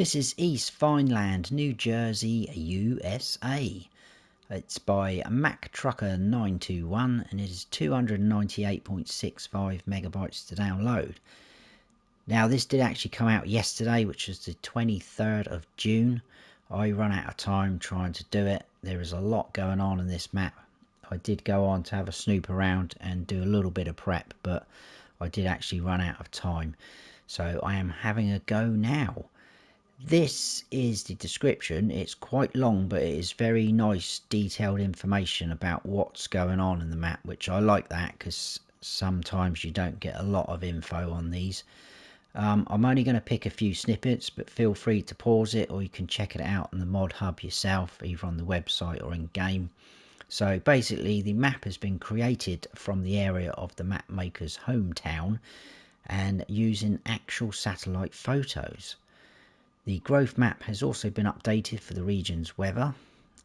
This is East Vineland, New Jersey, USA. It's by Mac Trucker 921 and it is 298.65 megabytes to download. Now this did actually come out yesterday, which was the 23rd of June. I run out of time trying to do it. There is a lot going on in this map. I did go on to have a snoop around and do a little bit of prep, but I did actually run out of time. So I am having a go now. This is the description. It's quite long, but it is very nice detailed information about what's going on in the map, which I like that because sometimes you don't get a lot of info on these. I'm only going to pick a few snippets, but feel free to pause it or you can check it out on the mod hub yourself, either on the website or in game. So basically the map has been created from the area of the map maker's hometown and using actual satellite photos. The growth map has also been updated for the region's weather.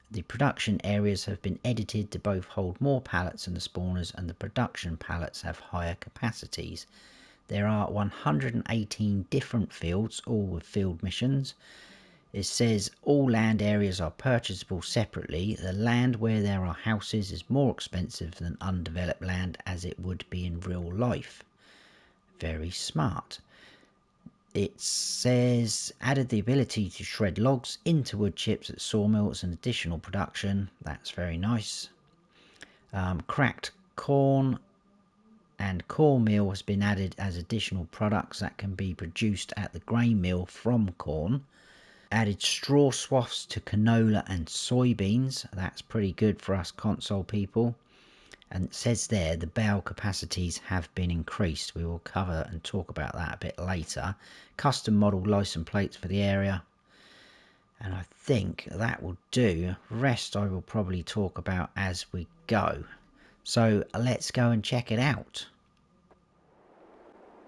The production areas have been edited to both hold more pallets than the spawners, and the production pallets have higher capacities. There are 118 different fields, all with field missions. It says all land areas are purchasable separately. The land where there are houses is more expensive than undeveloped land, as it would be in real life. Very smart. It says added the ability to shred logs into wood chips at sawmills and additional production. That's very nice. Cracked corn and cornmeal has been added as additional products that can be produced at the grain mill from corn. Added straw swaths to canola and soybeans. That's pretty good for us console people. And it says there the bale capacities have been increased. We will cover and talk about that a bit later. Custom model license plates for the area. And I think that will do. Rest I will probably talk about as we go. So let's go and check it out.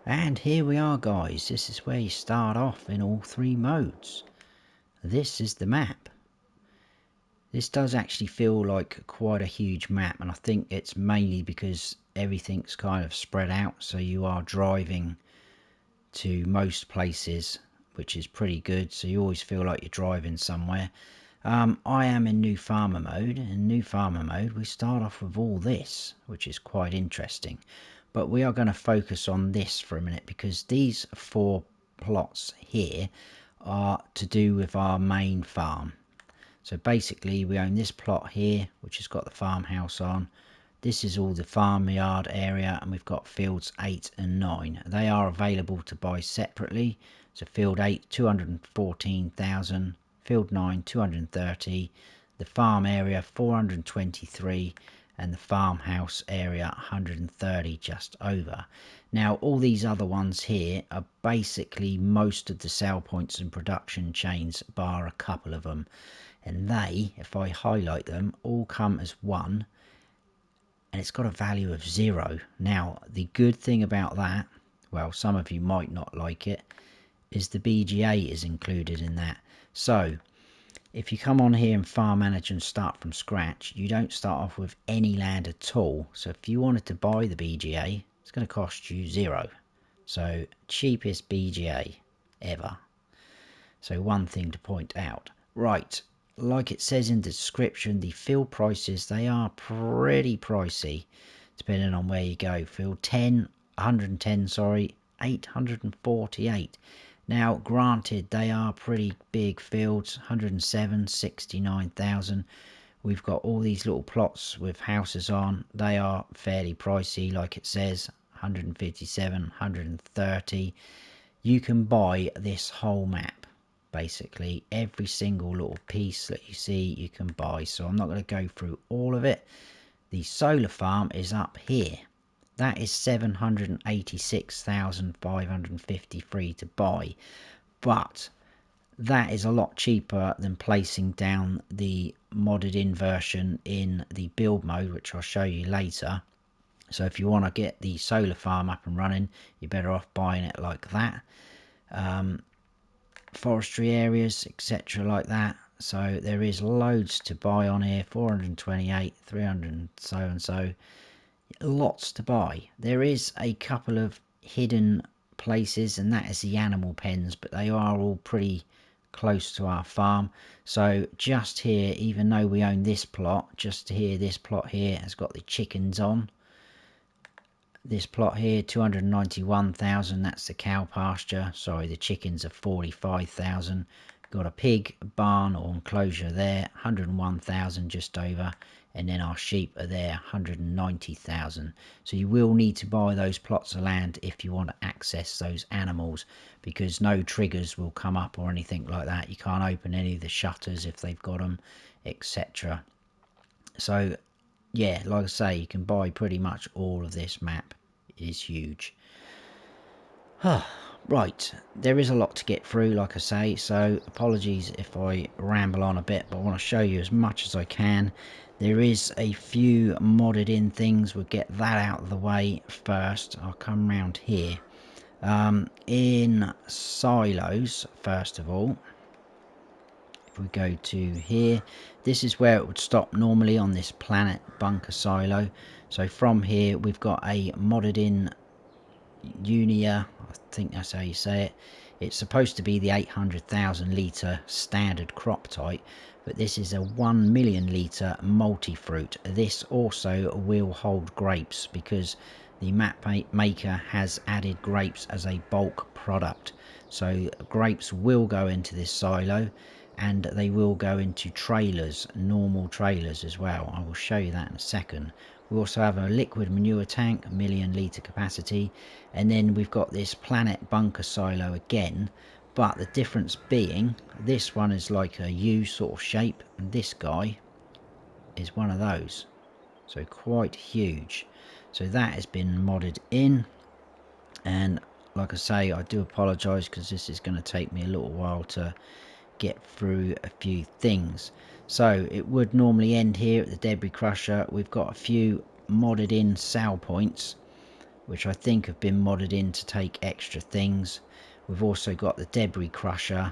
And here we are, guys. This is where you start off in all three modes. This is the map. This does actually feel like quite a huge map, and I think it's mainly because everything's kind of spread out, so you are driving to most places, which is pretty good, so you always feel like you're driving somewhere. I am in new farmer mode. In new farmer mode we start off with all this, which is quite interesting, but we are going to focus on this for a minute because these 4 plots here are to do with our main farm. So basically we own this plot here, which has got the farmhouse on. This is all the farmyard area, and we've got fields 8 and 9. They are available to buy separately. So field 8 214,000, field 9 230, the farm area 423, and the farmhouse area 130, just over. Now all these other ones here are basically most of the sell points and production chains, bar a couple of them. And they, if I highlight them, all come as 1, and it's got a value of 0. Now the good thing about that, well, some of you might not like it, is the BGA is included in that. So if you come on here and farm manage and start from scratch, you don't start off with any land at all. So if you wanted to buy the BGA, it's going to cost you 0. So cheapest BGA ever. So one thing to point out. Right. Like it says in the description, the field prices, they are pretty pricey depending on where you go. Field 10, 110, sorry, 848. Now granted, they are pretty big fields. 107, 69,000. We've got all these little plots with houses on. They are fairly pricey, like it says, 157, 130. You can buy this whole map. Basically every single little piece that you see you can buy, so I'm not going to go through all of it. The solar farm is up here. That is 786,553 to buy, but that is a lot cheaper than placing down the modded in version in the build mode, which I'll show you later. So if you want to get the solar farm up and running, you're better off buying it like that. Forestry areas, etc., like that. So there is loads to buy on here. 428, 300, so and so. Lots to buy. There is a couple of hidden places, and that is the animal pens, but they are all pretty close to our farm. So just here, even though we own this plot, just here, this plot here has got the chickens on. This plot here, 291,000, that's the cow pasture. Sorry, the chickens are 45,000. Got a pig barn or enclosure there, 101,000 just over. And then our sheep are there, 190,000. So you will need to buy those plots of land if you want to access those animals, because no triggers will come up or anything like that. You can't open any of the shutters if they've got them, etc. So yeah, like I say, you can buy pretty much all of this map. It is huge. Right, there is a lot to get through, like I say, so apologies if I ramble on a bit, but I want to show you as much as I can. There is a few modded in things. We'll get that out of the way first. I'll come round here. In silos, first of all, if we go to here, this is where it would stop normally on this planet bunker silo. So from here we've got a modded in Unia, I think that's how you say it. It's supposed to be the 800,000 litre standard crop type, but this is a 1 million litre multi-fruit. This also will hold grapes because the map maker has added grapes as a bulk product. So grapes will go into this silo, and they will go into trailers, normal trailers as well. I will show you that in a second. We also have a liquid manure tank, 1 million litre capacity, and then we've got this planet bunker silo again, but the difference being this one is like a U sort of shape, and this guy is one of those, so quite huge. So that has been modded in, and like I say, I do apologise because this is going to take me a little while to get through a few things. So it would normally end here at the debris crusher. We've got a few modded in sell points, which I think have been modded in to take extra things. We've also got the debris crusher,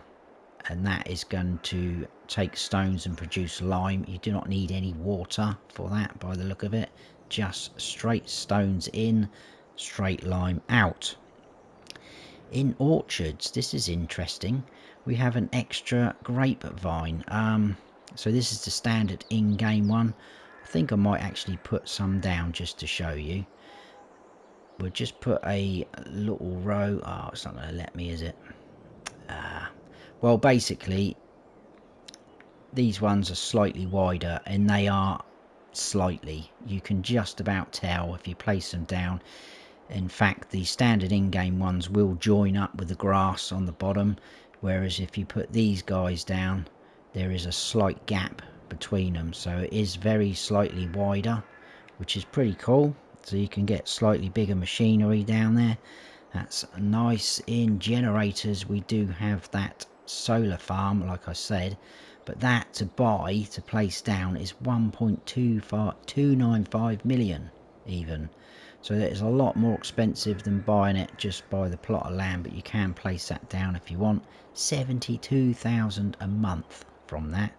and that is going to take stones and produce lime. You do not need any water for that by the look of it, just straight stones in, straight lime out. In orchards, this is interesting, we have an extra grapevine. So this is the standard in-game one. I think I might actually put some down just to show you. We'll just put a little row. Oh, it's not going to let me, is it? Well, basically, these ones are slightly wider, and they are slightly. You can just about tell if you place them down. In fact, the standard in-game ones will join up with the grass on the bottom, whereas if you put these guys down, there is a slight gap between them, so it is very slightly wider, which is pretty cool. So you can get slightly bigger machinery down there. That's nice. In generators, we do have that solar farm, like I said, but that to buy, to place down, is 1.295 million even. So it's a lot more expensive than buying it just by the plot of land, but you can place that down if you want. 72,000 a month from that,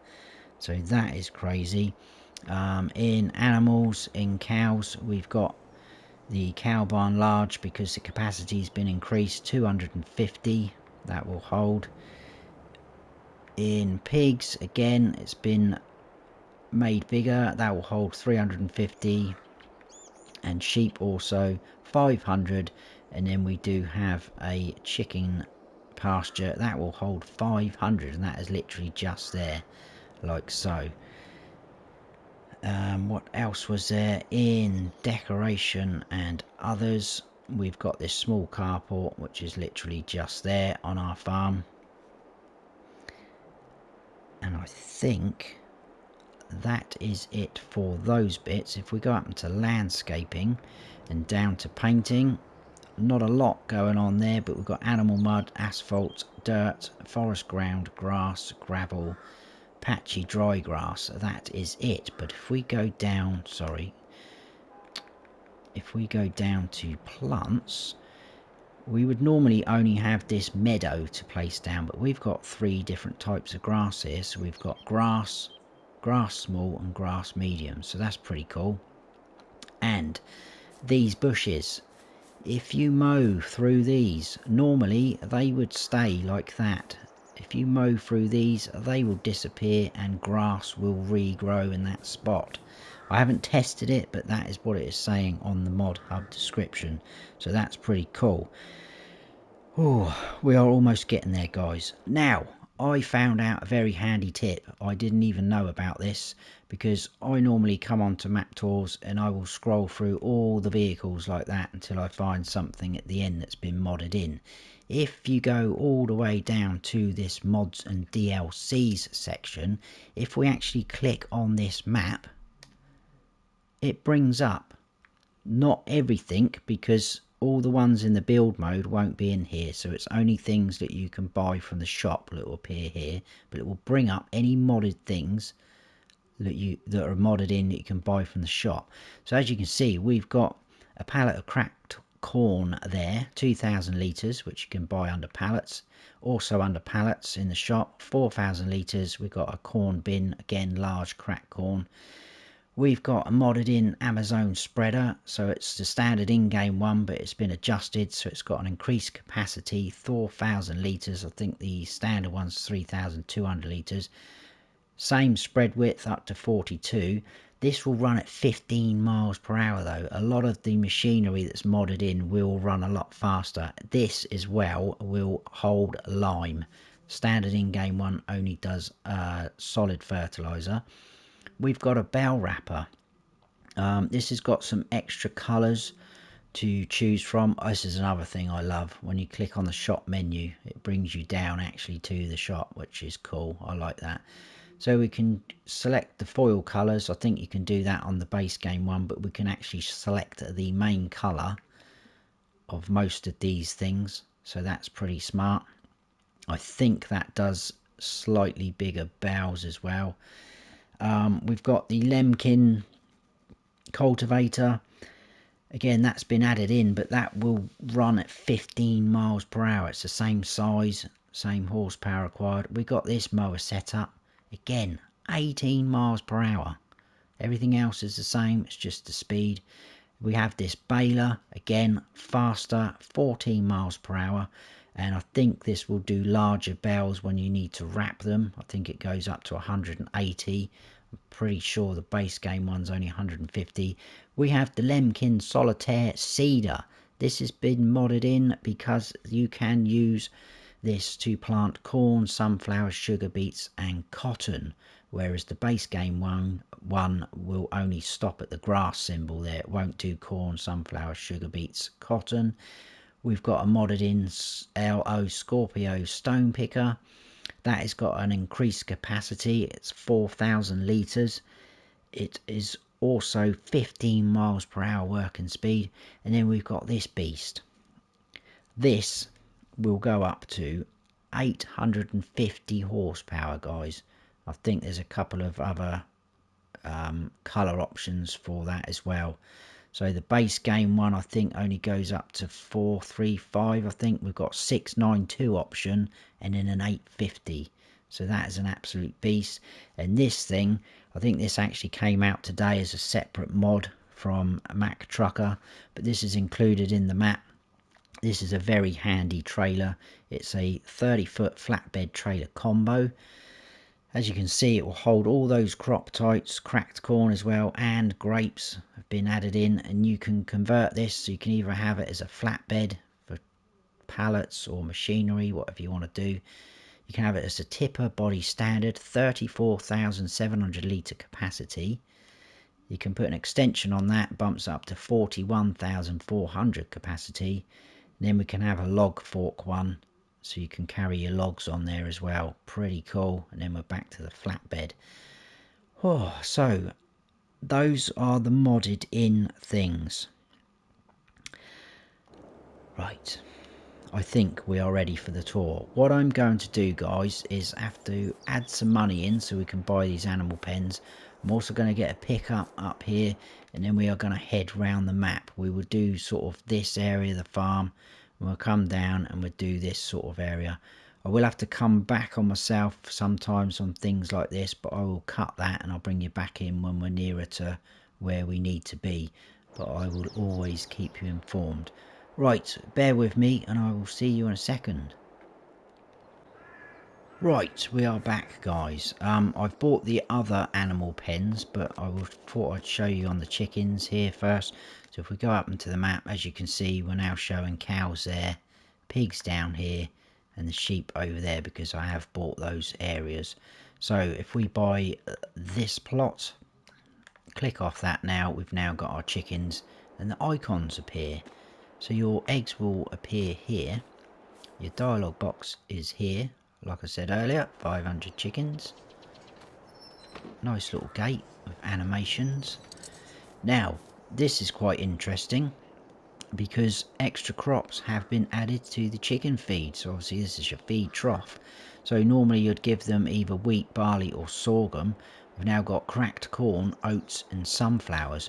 so that is crazy. In animals, in cows, we've got the cow barn large because the capacity has been increased, 250, that will hold. In pigs, again, it's been made bigger, that will hold 350. And sheep also 500, and then we do have a chicken pasture that will hold 500, and that is literally just there, like so. What else was there? In decoration and others, we've got this small carport which is literally just there on our farm, and I think that is it for those bits. If we go up into landscaping and down to painting, not a lot going on there, but we've got animal mud, asphalt, dirt, forest ground, grass, gravel, patchy dry grass. That is it. But if we go down, if we go down to plants, we would normally only have this meadow to place down, but we've got 3 different types of grass here. So we've got grass small and grass medium, so that's pretty cool. And these bushes, if you mow through these, normally they would stay like that if you mow through these, they will disappear and grass will regrow in that spot. I haven't tested it, but that is what it is saying on the mod hub description, so that's pretty cool. Oh, we are almost getting there, guys. Now, I found out a very handy tip. I didn't even know about this, because I normally come onto map tours and I will scroll through all the vehicles like that until I find something at the end that's been modded in. If you go all the way down to this mods and DLCs section, if we actually click on this map, it brings up not everything, because all the ones in the build mode won't be in here, so it's only things that you can buy from the shop that will appear here, but it will bring up any modded things that are modded in that you can buy from the shop. So as you can see, we've got a pallet of cracked corn there, 2,000 litres, which you can buy under pallets. Also under pallets in the shop, 4,000 litres, we've got a corn bin, again large cracked corn. We've got a modded in Amazon spreader, so it's the standard in-game one, but it's been adjusted, so it's got an increased capacity, 4,000 litres. I think the standard one's 3,200 litres. Same spread width up to 42. This will run at 15 miles per hour though. A lot of the machinery that's modded in will run a lot faster. This as well will hold lime. Standard in-game one only does solid fertiliser. We've got a bell wrapper. This has got some extra colours to choose from. This is another thing I love. When you click on the shop menu, it brings you down actually to the shop, which is cool. I like that. So we can select the foil colours. I think you can do that on the base game one, but we can actually select the main colour of most of these things. So that's pretty smart. I think that does slightly bigger bells as well. We've got the Lemkin cultivator. Again, that's been added in, but that will run at 15 miles per hour. It's the same size, same horsepower required. We've got this mower setup. Again, 18 miles per hour. Everything else is the same, it's just the speed. We have this baler, again, faster, 14 miles per hour. And I think this will do larger bales when you need to wrap them. I think it goes up to 180. I'm pretty sure the base game one's only 150. We have the Lemkin Solitaire Seeder. This has been modded in because you can use this to plant corn, sunflowers, sugar beets and cotton, whereas the base game one will only stop at the grass symbol there. It won't do corn, sunflowers, sugar beets, cotton. We've got a modded in LO Scorpio stone picker. That has got an increased capacity. It's 4,000 litres. It is also 15 miles per hour working speed. And then we've got this beast. This will go up to 850 horsepower, guys. I think there's a couple of other colour options for that as well. So the base game one I think only goes up to 435. I think we've got 692 option and then an 850. So that is an absolute beast. And this thing, I think this actually came out today as a separate mod from Mac Trucker, but this is included in the map. This is a very handy trailer. It's a 30-foot flatbed trailer combo. As you can see, it will hold all those crop types, cracked corn as well, and grapes have been added in. And you can convert this, so you can either have it as a flatbed for pallets or machinery, whatever you want to do. You can have it as a tipper, body standard, 34,700 litre capacity. You can put an extension on that, bumps up to 41,400 capacity. And then we can have a log fork one, so you can carry your logs on there as well. Pretty cool. And then we're back to the flatbed. Oh, so those are the modded in things. Right, I think we are ready for the tour. What I'm going to do, guys, is have to add some money in so we can buy these animal pens. I'm also going to get a pickup up here, and then we are going to head round the map. We will do sort of this area of the farm, and we'll come down and we'll do this sort of area. I will have to come back on myself sometimes on things like this, but I will cut that and I'll bring you back in when we're nearer to where we need to be. But I will always keep you informed. Right, bear with me and I will see you in a second. Right, we are back, guys. I've bought the other animal pens, but thought I'd show you on the chickens here first. So if we go up into the map, as you can see, we're now showing cows there, pigs down here, and the sheep over there, because I have bought those areas. So if we buy this plot, click off that now, we've now got our chickens, and the icons appear. So your eggs will appear here. Your dialogue box is here. Like I said earlier, 500 chickens. Nice little gate with animations. Now, this is quite interesting because extra crops have been added to the chicken feed. So obviously this is your feed trough. So normally you'd give them either wheat, barley or sorghum. We've now got cracked corn, oats and sunflowers.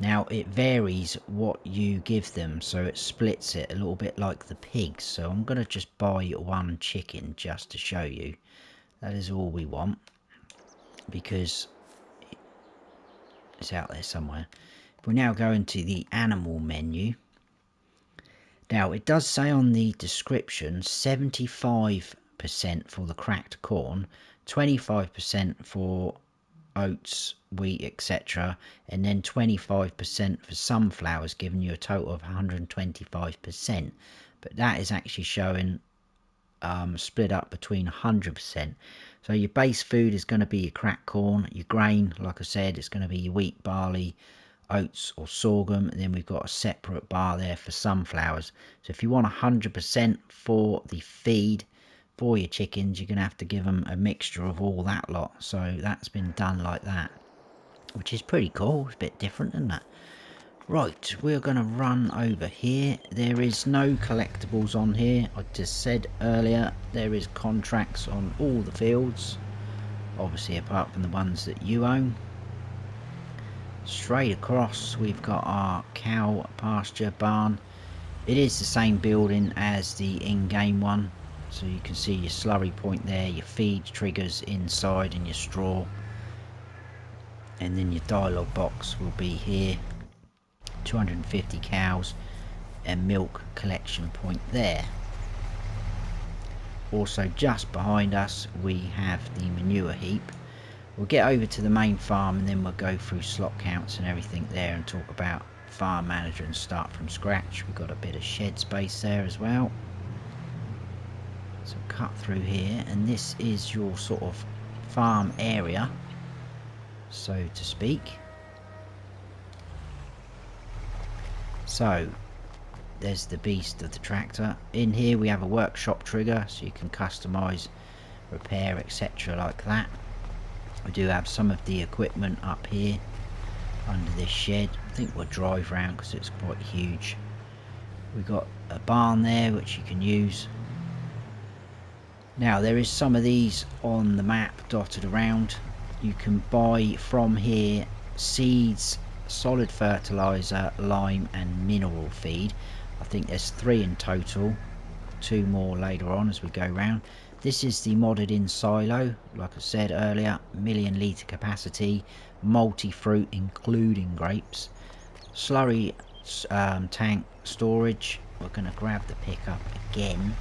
Now it varies what you give them, so it splits it a little bit like the pigs. So I'm going to just buy one chicken just to show you. That is all we want, because it's out there somewhere. If we now go into the animal menu, now it does say on the description 75% for the cracked corn, 25% for oats, wheat, etc., and then 25% for sunflowers, giving you a total of 125%. But that is actually showing split up between 100%. So your base food is going to be your cracked corn. Your grain, like I said, it's going to be your wheat, barley, oats or sorghum, and then we've got a separate bar there for sunflowers. So if you want 100% for the feed for your chickens, you're going to have to give them a mixture of all that lot. So that's been done like that, which is pretty cool. It's a bit different, isn't it? Right, we're going to run over here. There is no collectibles on here. I just said earlier, there is contracts on all the fields, obviously apart from the ones that you own. Straight across we've got our cow pasture barn. It is the same building as the in-game one. So you can see your slurry point there, your feed triggers inside and your straw. And then your dialogue box will be here. 250 cows and milk collection point there. Also just behind us we have the manure heap. We'll get over to the main farm and then we'll go through slot counts and everything there and talk about farm manager and start from scratch. We've got a bit of shed space there as well. So cut through here, and this is your sort of farm area, so to speak. So there's the beast of the tractor. In here we have a workshop trigger, so you can customize, repair, etc. like that. We do have some of the equipment up here under this shed. I think we'll drive around because it's quite huge. We've got a barn there which you can use. Now there is some of these on the map dotted around. You can buy from here seeds, solid fertilizer, lime and mineral feed. I think there's 3 in total, 2 more later on as we go round. This is the modded in silo, like I said earlier, 1,000,000 litre capacity, multi-fruit including grapes, slurry tank storage. We're going to grab the pickup again.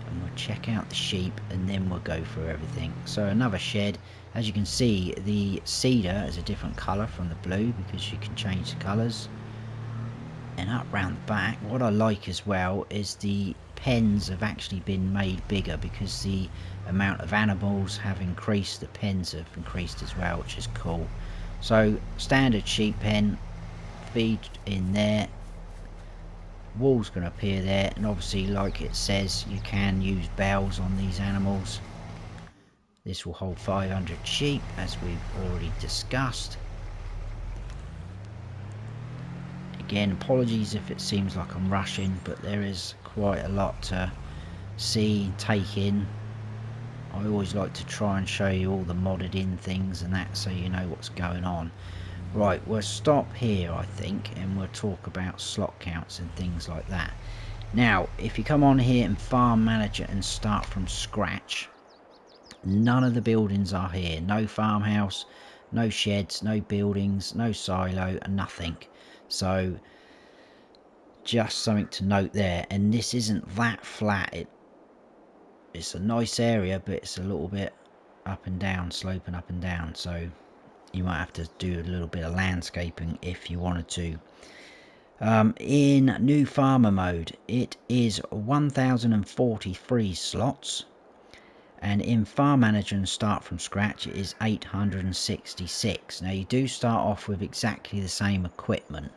And we'll check out the sheep and then we'll go through everything. So another shed. As you can see, the cedar is a different colour from the blue because you can change the colours. And up round the back, what I like as well is the pens have actually been made bigger because the amount of animals have increased. The pens have increased as well, which is cool. So standard sheep pen, feed in there. Wall's going to appear there, and obviously like it says you can use bells on these animals. This will hold 500 sheep as we've already discussed. Again, apologies if it seems like I'm rushing, but there is quite a lot to see, take in. I always like to try and show you all the modded in things and that, so you know what's going on. Right, we'll stop here I think, and we'll talk about slot counts and things like that. Now, if you come on here and farm manager and start from scratch, none of the buildings are here. No farmhouse, no sheds, no buildings, no silo, nothing. So just something to note there. And this isn't that flat. it's a nice area, but it's a little bit up and down, sloping up and down, so you might have to do a little bit of landscaping if you wanted to. In new farmer mode, it is 1043 slots, and in farm manager and start from scratch, it is 866. Now you do start off with exactly the same equipment,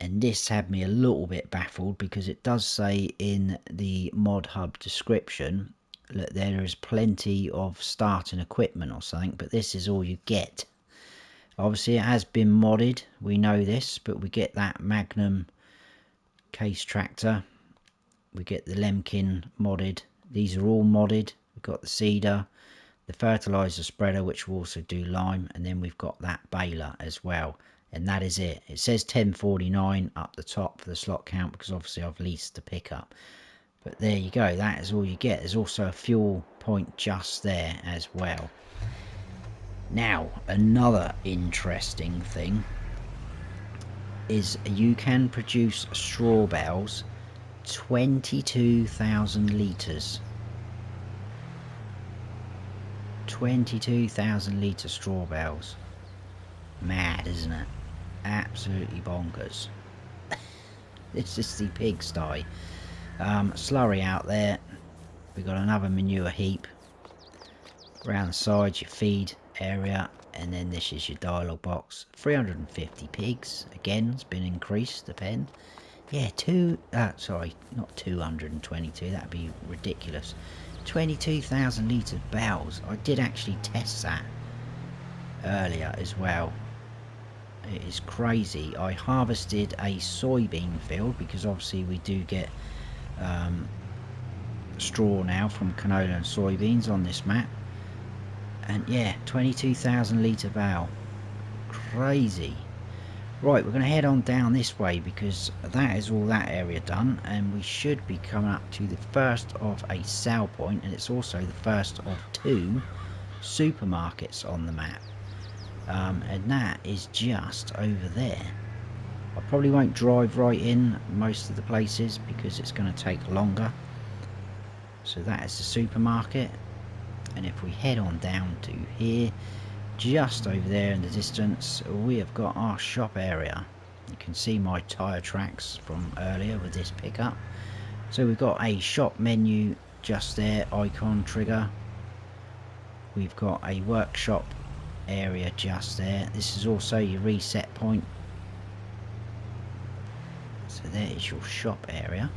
and this had me a little bit baffled because it does say in the mod hub description that there is plenty of starting equipment or something, but this is all you get. Obviously it has been modded, we know this, but we get that Magnum case tractor, we get the Lemkin modded, these are all modded. We've got the seeder, the fertilizer spreader, which will also do lime, and then we've got that baler as well, and that is it. It says 1049 up the top for the slot count because obviously I've leased the pickup, but there you go, that is all you get. There's also a fuel point just there as well. Now, another interesting thing is you can produce straw bales 22,000 litres. 22,000 litre straw bales. Mad, isn't it? Absolutely bonkers. This is the pigsty. Slurry out there. We've got another manure heap. Around the sides, your feed area, and then this is your dialogue box. 350 pigs. Again, it's been increased, the pen. Yeah, sorry, not 222, that'd be ridiculous. 22,000 litre bales. I did actually test that earlier as well. It is crazy. I harvested a soybean field because obviously we do get straw now from canola and soybeans on this map. And yeah, 22,000 litre bale. Crazy. Right, we're going to head on down this way because that is all that area done, and we should be coming up to the first of a sell point, and it's also the first of 2 supermarkets on the map. And that is just over there. I probably won't drive right in most of the places because it's going to take longer. So that is the supermarket. And if we head on down to here, just over there in the distance, we have got our shop area. You can see my tyre tracks from earlier with this pickup. So we've got a shop menu just there, icon trigger. We've got a workshop area just there. This is also your reset point. So there is your shop area.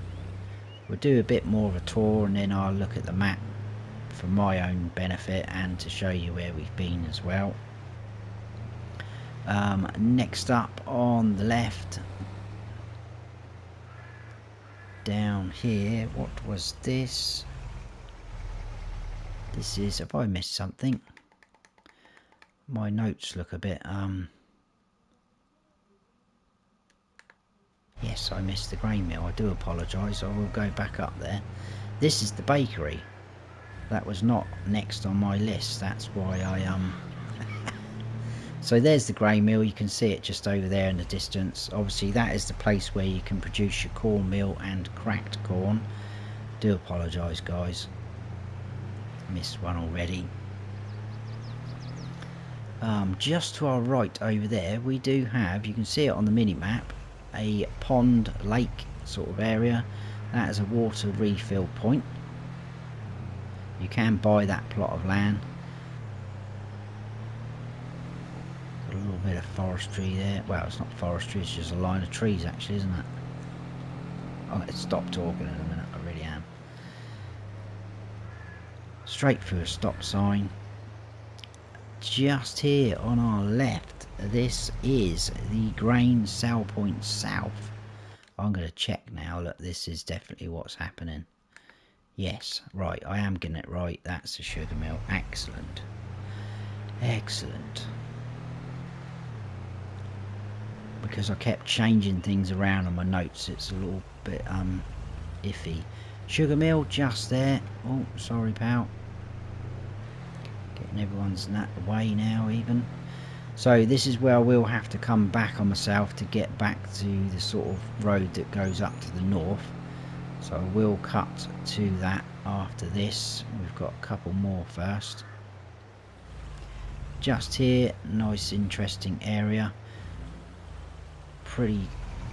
We'll do a bit more of a tour and then I'll look at the map for my own benefit and to show you where we've been as well. Next up on the left, down here, what was this? This is, have I missed something? My notes look a bit, yes, I missed the grain mill. I do apologise. I will go back up there. This is the bakery. That was not next on my list. That's why I So there's the grain mill. You can see it just over there in the distance. Obviously that is the place where you can produce your cornmeal and cracked corn. Do apologise, guys. Missed one already. Just to our right over there, we do have, you can see it on the mini map, a pond lake sort of area. That is a water refill point. You can buy that plot of land. Got a little bit of forestry there. Well, it's not forestry, it's just a line of trees actually, isn't it? I'm going to stop talking in a minute, I really am. Straight through a stop sign. Just here on our left, this is the grain sell point south. I'm going to check now. Look, this is definitely what's happening. Yes, right, I am getting it right. That's the sugar mill. Excellent. Excellent. Because I kept changing things around on my notes, it's a little bit iffy. Sugar mill just there. Oh, sorry, pal. Getting everyone's in that way now, even. So this is where we'll have to come back on myself to get back to the sort of road that goes up to the north. So I will cut to that after this. We've got a couple more first. Just here, nice interesting area. Pretty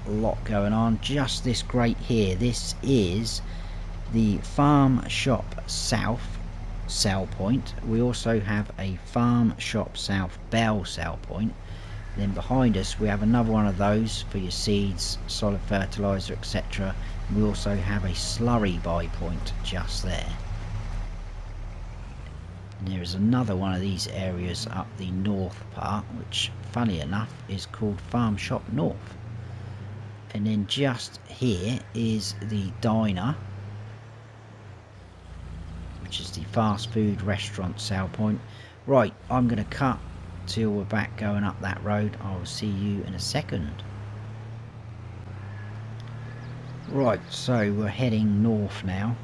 lot going on. Just this grate here, this is the Farm Shop South sell point. We also have a Farm Shop South Bell sell point. Then behind us we have another one of those for your seeds, solid fertilizer, etc. We also have a slurry buy point just there. And there is another one of these areas up the north part, which funny enough is called Farm Shop North. And then just here is the diner, which is the fast food restaurant sale point. Right, I'm going to cut till we're back going up that road. I will see you in a second. Right, so we're heading north now.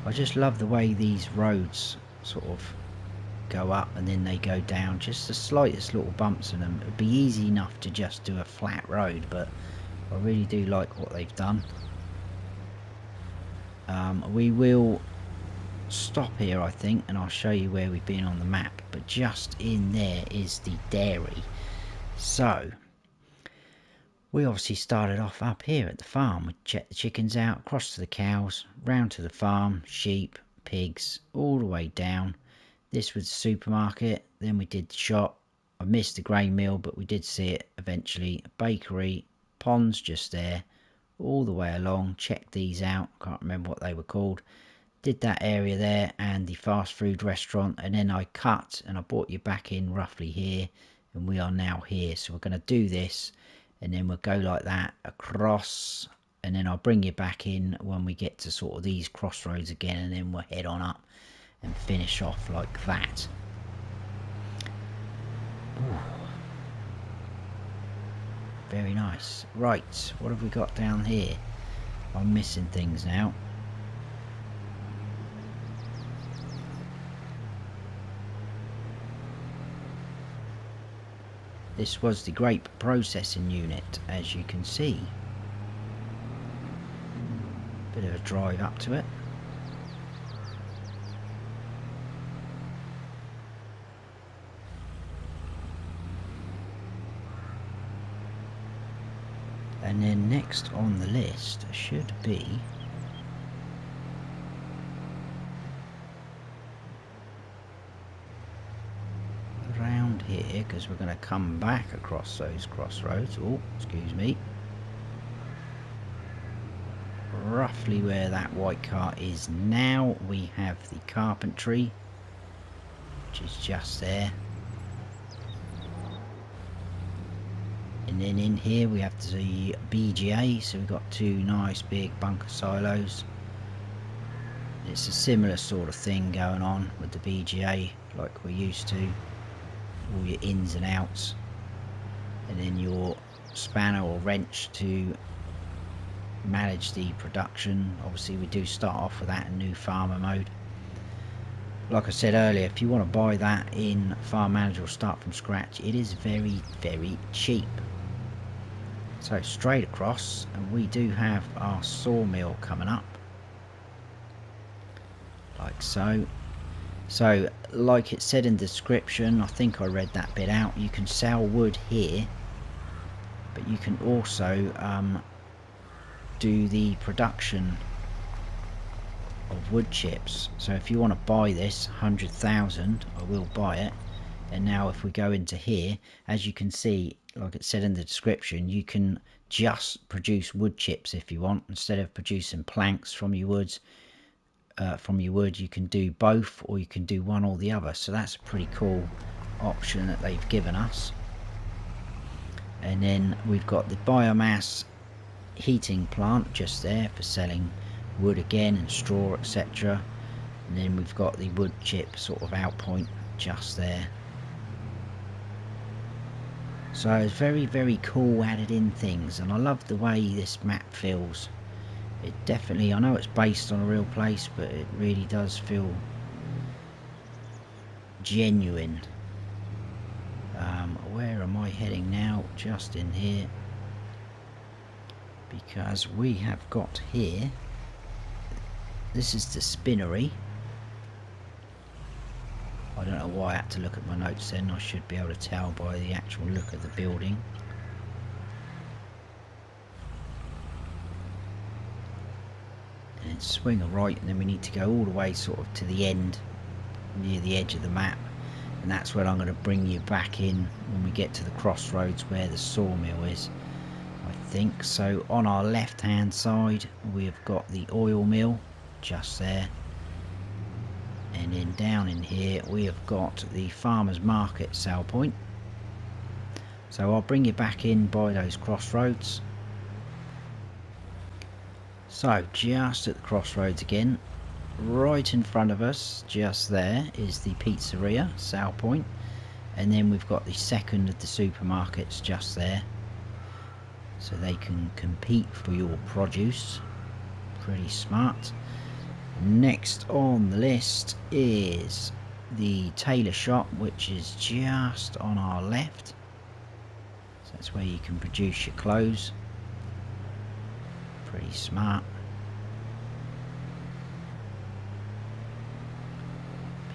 I just love the way these roads sort of go up and then they go down. Just the slightest little bumps in them. It would be easy enough to just do a flat road, but I really do like what they've done. We will stop here, I think, and I'll show you where we've been on the map. But just in there is the dairy. So we obviously started off up here at the farm. We checked the chickens out, across to the cows, round to the farm, sheep, pigs, all the way down. This was the supermarket. Then we did the shop. I missed the grain mill, but we did see it eventually. A bakery, ponds just there, all the way along. Checked these out. Can't remember what they were called. Did that area there and the fast food restaurant, and then I cut and I brought you back in roughly here, and we are now here. So we're going to do this, and then we'll go like that across, and then I'll bring you back in when we get to sort of these crossroads again, and then we'll head on up and finish off like that. Ooh. Very nice. Right, what have we got down here? I'm missing things now. This was the grape processing unit, as you can see. Bit of a drive up to it. And then next on the list should be around here, because we're going to come back across those crossroads. Oh, excuse me. Roughly where that white car is now, we have the carpentry, which is just there. And then in here we have the BGA, so we've got two nice big bunker silos. It's a similar sort of thing going on with the BGA like we're used to. All your ins and outs, and then your spanner or wrench to manage the production. Obviously we do start off with that in new farmer mode. Like I said earlier, if you want to buy that in Farm Manager or start from scratch, it is very, very cheap. So straight across, and we do have our sawmill coming up like so. So like it said in the description, I think I read that bit out, you can sell wood here, but you can also do the production of wood chips. So if you want to buy this 100,000, I will buy it. And now if we go into here, as you can see, like it said in the description, you can just produce wood chips if you want. Instead of producing planks from your woods, you can do both, or you can do one or the other. So that's a pretty cool option that they've given us. And then we've got the biomass heating plant just there for selling wood again and straw, etc. And then we've got the wood chip sort of out point just there. So it's very, very cool added in things, and I love the way this map feels. It definitely, I know it's based on a real place, but it really does feel genuine. Where am I heading now? Just in here, because we have got here This is the spinnery. I don't know why I had to look at my notes then. I should be able to tell by the actual look of the building. And swing a right, and then we need to go all the way sort of to the end, near the edge of the map. And that's where I'm going to bring you back in when we get to the crossroads where the sawmill is, I think. So on our left hand side we've got the oil mill just there, and then down in here we have got the farmers market sell point. So I'll bring you back in by those crossroads. So just at the crossroads again, right in front of us just there is the pizzeria sell point, and then we've got the second of the supermarkets just there, so they can compete for your produce. Pretty smart. Next on the list is the tailor shop, which is just on our left, so that's where you can produce your clothes. Pretty smart.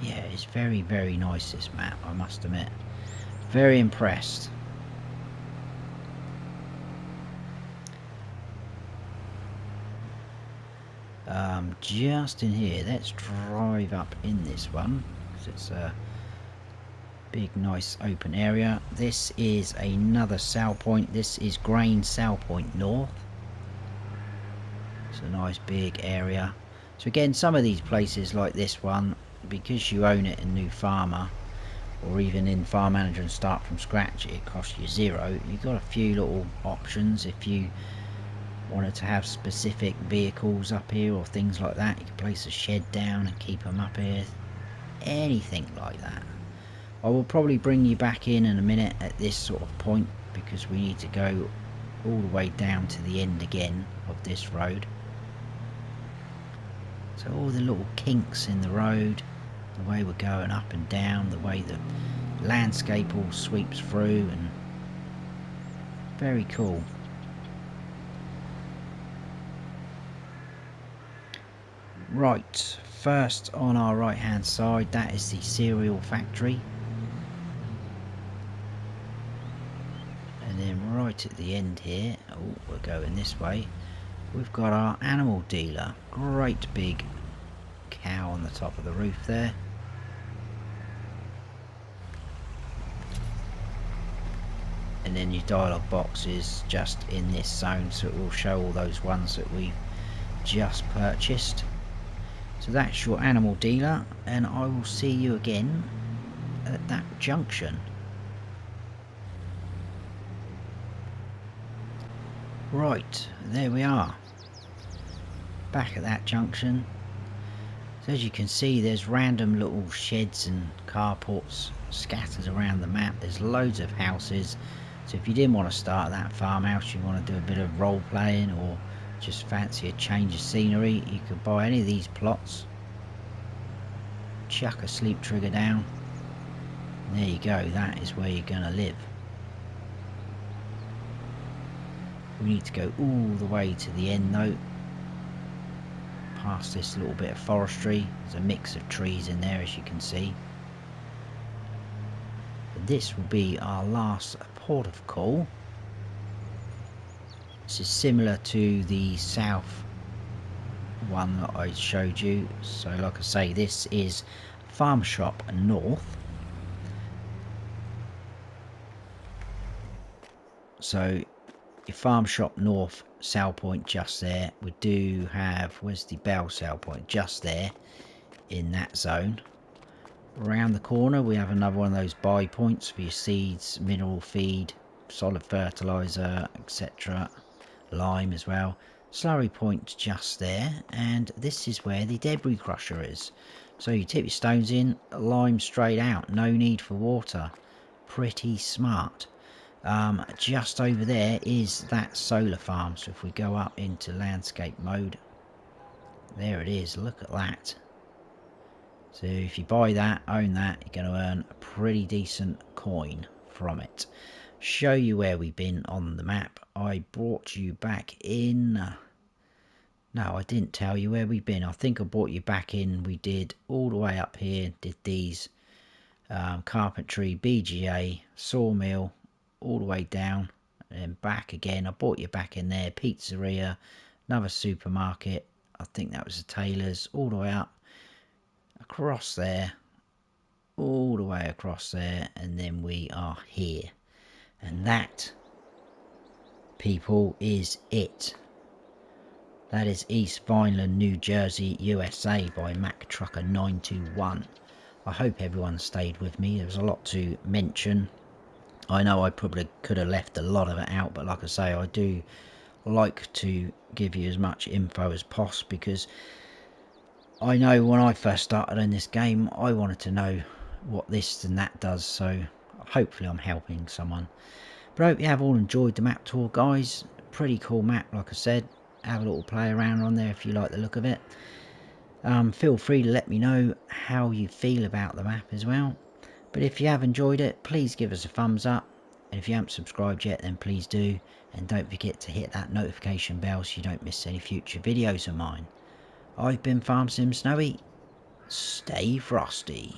Yeah, it's very, very nice, this map, I must admit. Very impressed. Just in here, let's drive up in this one, because it's a big, nice open area. This is another sell point. This is Grain Sell Point North. It's a nice big area. So again, some of these places like this one, because you own it in New Farmer, or even in Farm Manager and start from scratch, it costs you zero. You've got a few little options. If you wanted to have specific vehicles up here or things like that, you can place a shed down and keep them up here. Anything like that. I will probably bring you back in a minute at this sort of point, because we need to go all the way down to the end again of this road. So all the little kinks in the road, the way we're going up and down, the way the landscape all sweeps through, and very cool. Right, first on our right hand side, that is the cereal factory, and then right at the end here, oh, we're going this way, we've got our animal dealer. Great big cow on the top of the roof there. And then your dialogue box is just in this zone, so it will show all those ones that we've just purchased. So that's your animal dealer, and I will see you again at that junction. Right, there we are, back at that junction. So as you can see, there's random little sheds and carports scattered around the map. There's loads of houses, so if you didn't want to start that farmhouse, you want to do a bit of role playing, or just fancy a change of scenery, you could buy any of these plots, chuck a sleep trigger down, and there you go, that is where you're going to live. We need to go all the way to the end though, past this little bit of forestry. There's a mix of trees in there, as you can see. But this will be our last port of call. This is similar to the south one that I showed you. So like I say, this is Farm Shop North. So your Farm Shop North sell point just there. We do have, where's the Bell sell point? Just there in that zone. Around the corner we have another one of those buy points for your seeds, mineral feed, solid fertilizer, etc. Lime as well. Slurry point just there, and this is where the debris crusher is. So you tip your stones in, lime straight out, no need for water. Pretty smart. Just over there is that solar farm, so if we go up into landscape mode, there it is, look at that. So if you buy that, own that, you're going to earn a pretty decent coin from it. Show you where we've been on the map. I brought you back in No, I didn't tell you where we've been. I think I brought you back in. We did all the way up here, did these carpentry, BGA, sawmill, all the way down and back again. I brought you back in there, pizzeria, another supermarket. I think that was a tailor's, all the way up, across there, all the way across there, and then we are here. And that, people, is it. That is East Vineland, New Jersey, USA by Mac Trucker 921. I hope everyone stayed with me. There was a lot to mention. I know I probably could have left a lot of it out, but like I say, I do like to give you as much info as possible, because I know when I first started in this game, I wanted to know what this and that does, so hopefully I'm helping someone. But I hope you have all enjoyed the map tour, guys. Pretty cool map, like I said. Have a little play around on there if you like the look of it. Feel free to let me know how you feel about the map as well. But if you have enjoyed it, please give us a thumbs up. And if you haven't subscribed yet, then please do. And don't forget to hit that notification bell so you don't miss any future videos of mine. I've been Farm Sim Snowy. Stay frosty.